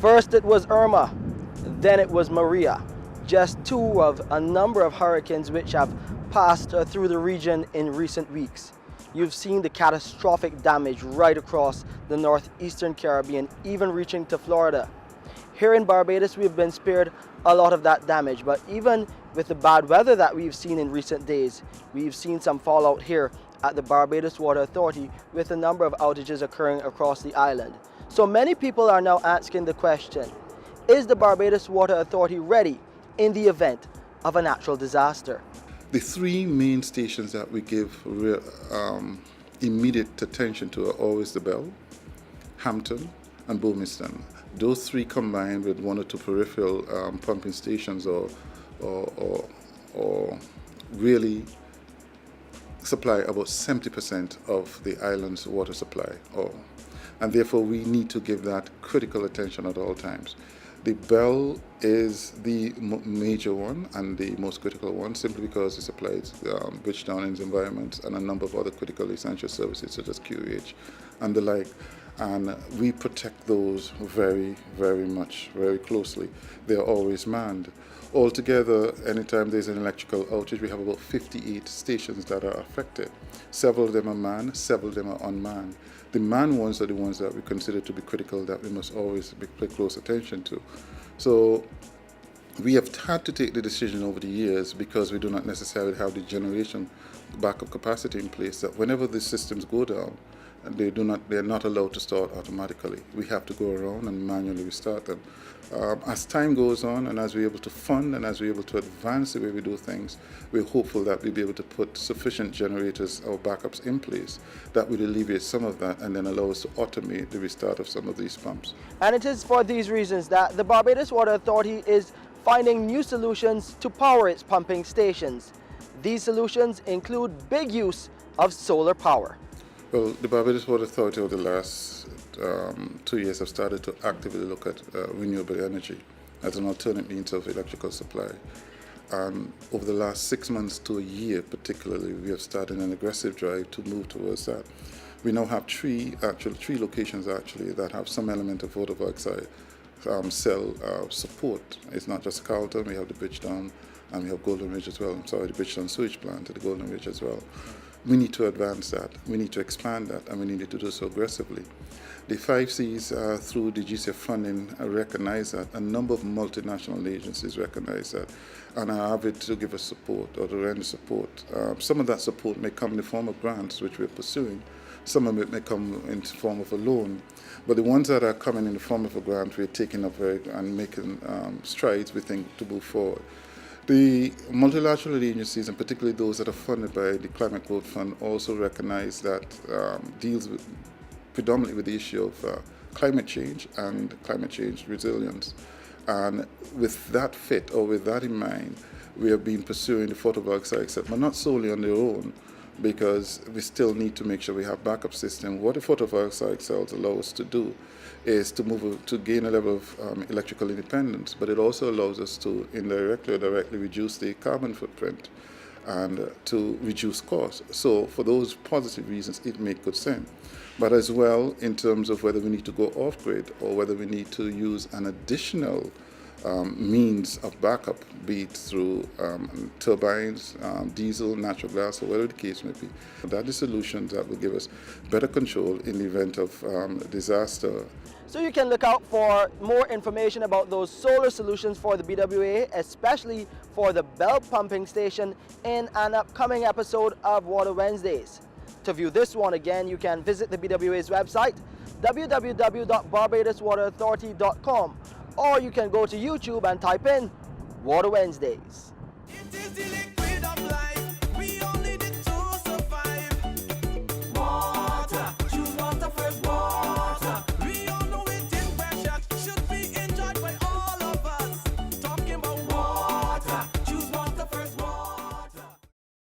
First it was Irma, then it was Maria, just two of a number of hurricanes which have passed through the region in recent weeks. You've seen the catastrophic damage right across the northeastern Caribbean, even reaching to Florida. Here in Barbados, we've been spared a lot of that damage, but even with the bad weather that we've seen in recent days, we've seen some fallout here at the Barbados Water Authority with a number of outages occurring across the island. So many people are now asking the question, is the Barbados Water Authority ready in the event of a natural disaster? The three main stations that we give immediate attention to are always the Bell, Hampton, and Bomiston. Those three combined with one or two peripheral pumping stations or really supply about 70% of the island's water supply. And therefore we need to give that critical attention at all times. The Bell is the major one and the most critical one, simply because it supplies Bridgetown and environments and a number of other critical essential services such as QEH and the like. And we protect those very, very much, very closely. They are always manned. Altogether, anytime there's an electrical outage, we have about 58 stations that are affected. Several of them are manned, several of them are unmanned. The manned ones are the ones that we consider to be critical, that we must always pay close attention to. So we have had to take the decision over the years, because we do not necessarily have the generation backup capacity in place, that whenever the systems go down, they are not allowed to start automatically. We have to go around and manually restart them. As time goes on, and as we're able to fund and as we're able to advance the way we do things, we're hopeful that we'll be able to put sufficient generators or backups in place that will alleviate some of that and then allow us to automate the restart of some of these pumps. And it is for these reasons that the Barbados Water Authority is finding new solutions to power its pumping stations. These solutions include big use of solar power. Well, the Barbados Water Authority over the last 2 years have started to actively look at renewable energy as an alternate means of electrical supply. And over the last 6 months to a year particularly, we have started an aggressive drive to move towards that. We now have three locations actually that have some element of photovoltaic cell support. It's not just Carlton, we have the Bridgetown and we have Golden Ridge as well. The Bridgetown sewage plant at the Golden Ridge as well. We need to advance that, we need to expand that, and we need to do so aggressively. The 5Cs through the GCF funding recognize that. A number of multinational agencies recognize that and are avid to give us support or to render support. Some of that support may come in the form of grants, which we're pursuing. Some of it may come in the form of a loan. But the ones that are coming in the form of a grant, we're taking up and making strides, we think, to move forward. The multilateral agencies, and particularly those that are funded by the Climate Growth Fund, also recognize that deals predominantly with the issue of climate change and climate change resilience. And with that fit, or with that in mind, we have been pursuing the photovoltaic sector, but not solely on their own, because we still need to make sure we have backup system. What the photovoltaic cells allow us to do is to gain a level of electrical independence, but it also allows us to indirectly or directly reduce the carbon footprint and to reduce costs. So for those positive reasons, it makes good sense. But as well, in terms of whether we need to go off-grid or whether we need to use an additional means of backup, be it through turbines, diesel, natural gas, or whatever the case may be. That is a solution that will give us better control in the event of disaster. So you can look out for more information about those solar solutions for the BWA, especially for the Bell pumping station, in an upcoming episode of Water Wednesdays. To view this one again, you can visit the BWA's website, www.barbadoswaterauthority.com, or you can go to YouTube and type in Water Wednesdays. It is the liquid of life.